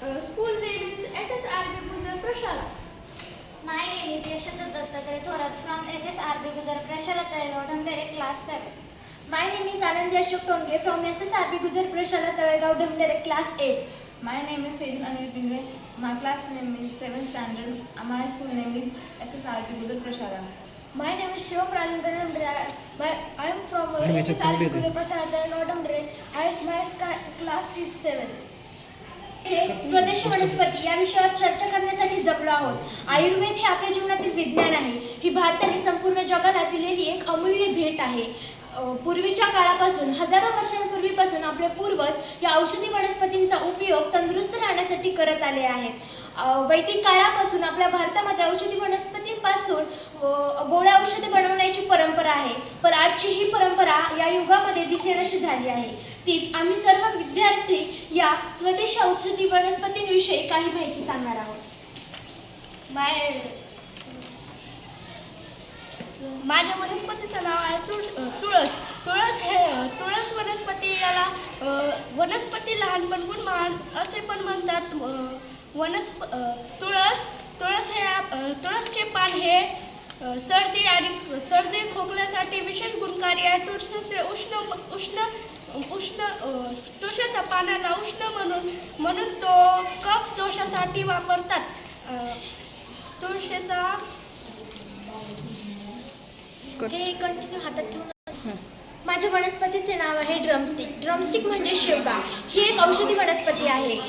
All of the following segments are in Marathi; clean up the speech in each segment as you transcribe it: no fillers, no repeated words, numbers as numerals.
School name is SSRB Guzar Prashala. My name is Yashada Dattatreya Thorat from SSRB Guzar Prashala Talegaon, Dhamdere, class 7. My name is Anand Ashok Tonge from SSRB Guzar Prashala Talegaon, Dhamdere, class 8. My name is Sejal Anil Pingre. My class name is 7th standard. My school name is SSRB Guzar Prashala. My name is Shivam Rajendra Dhamdere. I am from SSRB Guzar Prashala Talegaon, Dhamdere. My class is 7. स्वदेशी वनस्पती या विषयावर चर्चा करण्यासाठी जमलो आहोत. आयुर्वेद हे आपल्या जीवनातील विज्ञान आहे. ही भारताने संपूर्ण जगाला दिलेली एक अमूल्य भेट आहे. पूर्वीच्या काळापासून हजारो वर्षांपूर्वीपासून आपले पूर्वज या औषधी वनस्पतींचा उपयोग तंदुरुस्त राहण्यासाठी करत आले आहेत. वैदिक काळापासून आपल्या भारतामध्ये औषधी वनस्पतींपासून गोळ्या औषधे बनवण्याची परंपरा आहे. पण आजची ही परंपरा या युगामध्ये दिसेनाशी झाली आहे. तीच आम्ही सर्व विद्यार्थी या स्वदेशी औषधी वनस्पतींविषयी काही माहिती सांगणार आहोत. माझ्या वनस्पतीचं नाव आहे तुळस. तुळस वनस्पती याला वनस्पती लहानपणहून महान असे पण म्हणतात. तुळसचे पान हे सर्दी खोकल्यासाठी विशेष गुणकारी आहे. तुळशीच्या पानाला उष्ण म्हणून तो कफ दोषासाठी वापरतात. तुळशीचा कंटिन्यू हातात ठेवून. माझ्या वनस्पतीचे नाव आहे ड्रमस्टिक. ड्रमस्टिक म्हणजे शेवगा. ही एक औषधी वनस्पती आहे.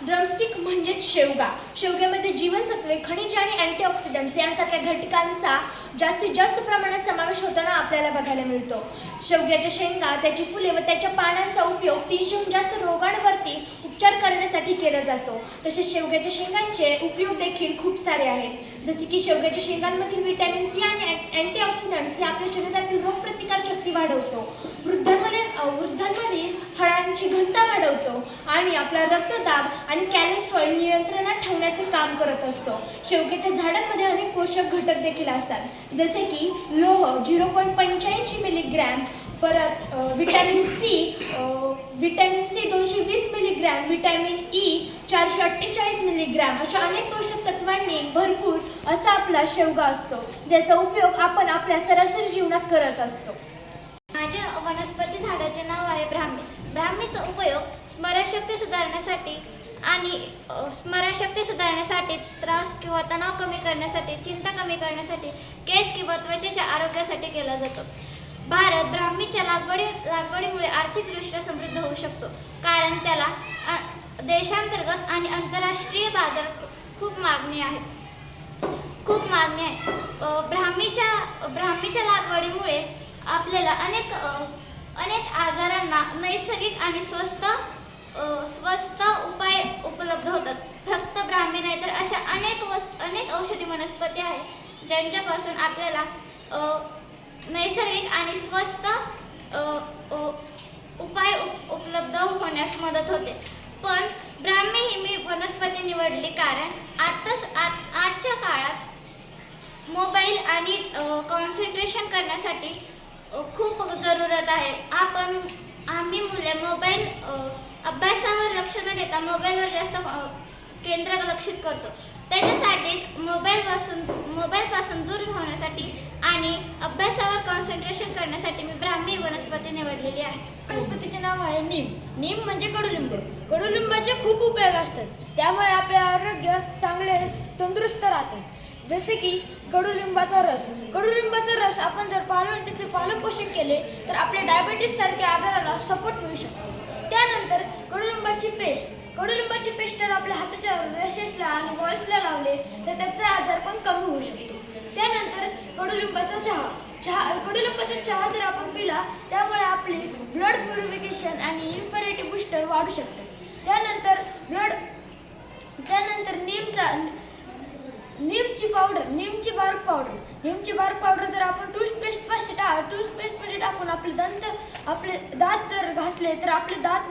ड्रमस्टिक म्हणजेच शेवगा. शेवग्यामध्ये जीवनसत्वे, खनिजे आणि अँटीऑक्सिडंट्स यांसारख्या घटकांचा जास्तीत जास्त प्रमाणात समावेश होताना आपल्याला बघायला मिळतो. शेवग्याच्या शेंगा, त्याची फुले व त्याच्या पानांचा उपयोग 300हून जास्त रोगांवरती उपचार करण्यासाठी केला जातो. तसेच शेवग्याच्या शेंगांचे उपयोग देखील खूप सारे आहेत. जसे की शेवग्याच्या शेंगांमधील व्हिटॅमिन सी आणि अँटीऑक्सिडंट्स हे आपल्या शरीरातील रोगप्रतिकार शक्ती वाढवतो. वृद्धांमधील हाडांची घनता वाढवतो आणि आपला रक्तदाब आणि कॅलेस्ट्रॉल नियंत्रणात ठेवण्याचे काम करत असतो. शेवग्याच्या झाडांमध्ये अनेक पोषक घटक देखील असतात. जसे की लोह 0.85 मिलीग्रॅम, परत vitamin C 220 milligram, vitamin E 448 milligram अशा अनेक पोषक तत्वांनी भरपूर असा आपला शेवगा असतो, ज्याचा उपयोग आपण आपल्या सरासरी जीवनात करत असतो. माझ्या वनस्पती झाडाचे नाव आहे ब्राह्मी. ब्राह्मीचा उपयोग स्मरणशक्ती सुधारण्यासाठी, त्रास किंवा तणाव कमी करण्यासाठी, चिंता कमी करण्यासाठी, केस किंवा त्वचेच्या आरोग्यासाठी केला जातो. भारत ब्राह्मीच्या लागवडीमुळे आर्थिकदृष्ट्या समृद्ध होऊ शकतो, कारण त्याला देशांतर्गत आणि आंतरराष्ट्रीय बाजारात खूप मागणी आहे. ब्राह्मीच्या लागवडीमुळे आपल्याला अनेक आजारांना नैसर्गिक आणि स्वस्त उपाय उपलब्ध होतात. फक्त ब्राह्मी नाही तर अशा अनेक औषधी वनस्पती आहेत ज्यांच्यापासून आपल्याला नैसर्गिक आणि स्वस्त उपाय उपलब्ध होण्यास मदत होते. पण ब्राह्मी ही मी वनस्पती निवडली कारण आजच्या काळात मोबाईल आणि कॉन्सन्ट्रेशन करण्यासाठी खूप जरूरत आहे. आम्ही मुले मोबाईल अभ्यासावर लक्ष न देता मोबाईलवर जास्त केंद्र लक्षित करतो. त्याच्यासाठीच मोबाईलपासून दूर होण्यासाठी आणि अभ्यासावर कॉन्सन्ट्रेशन करण्यासाठी मी ब्राह्मी वनस्पती निवडलेली आहे. वनस्पतीचे नाव आहे नीम. नीम म्हणजे कडुलिंब. कडुलिंबाचे खूप उपयोग असतात. त्यामुळे आपले आरोग्य चांगले तंदुरुस्त राहते. जसे की कडुलिंबाचा रस आपण जर त्याचे पालनपोषण केले तर आपल्या डायबिटीस सारख्या आजाराला सपोर्ट मिळू शकतो. त्यानंतर कडुलिंबाची पेस्ट जर आपल्या हाताच्या रेषेसला आणि वॉल्सला लावले तर त्याचा आजार पण कमी होऊ शकतो. त्यानंतर कडुलिंबाचा चहा जर आपण पिला त्यामुळे आपली ब्लड प्युरिफिकेशन आणि इम्युनिटी बूस्टर वाढू शकते. त्यानंतर नीमची बारीक पावडर जर आपण टूथपेस्टमध्ये टाकून आपले दात जर घासले तर आपले दात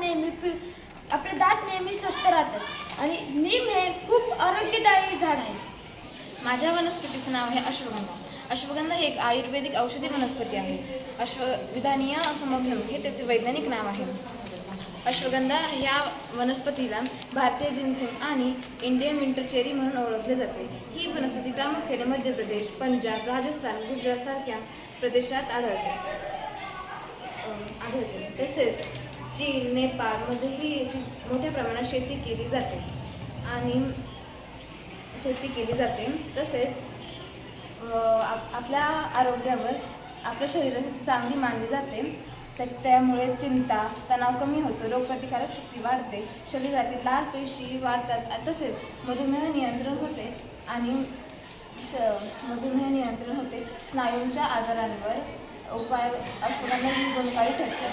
नेहमी स्वस्त राहतात. आणि नीम हे खूप आरोग्यदायी झाड आहे. माझ्या वनस्पतीचं नाव आहे अश्वगंधा. अश्वगंधा हे एक आयुर्वेदिक औषधी वनस्पती आहे. अश्वविधानीय समफलम हे त्याचे वैज्ञानिक नाव आहे. अश्वगंधा ह्या वनस्पतीला भारतीय जिन्सिंग आणि इंडियन विंटर चेरी म्हणून ओळखले जाते. ही वनस्पती प्रामुख्याने मध्य प्रदेश, पंजाब, राजस्थान, गुजरात सारख्या प्रदेशात आढळते. तसेच चीन, नेपाळमध्येही याची मोठ्या प्रमाणात शेती केली जाते. तसेच आपल्या आरोग्यावर, आपल्या शरीरासाठी चांगली मानली जाते. त्यामुळे चिंता, तणाव कमी होतो, रोगप्रतिकारक शक्ती वाढते, शरीरातील लाल पेशी वाढतात. तसेच मधुमेह नियंत्रण होते. स्नायूंच्या आजारांवर उपाय अश्वगंधा ही गुणकारी ठरते.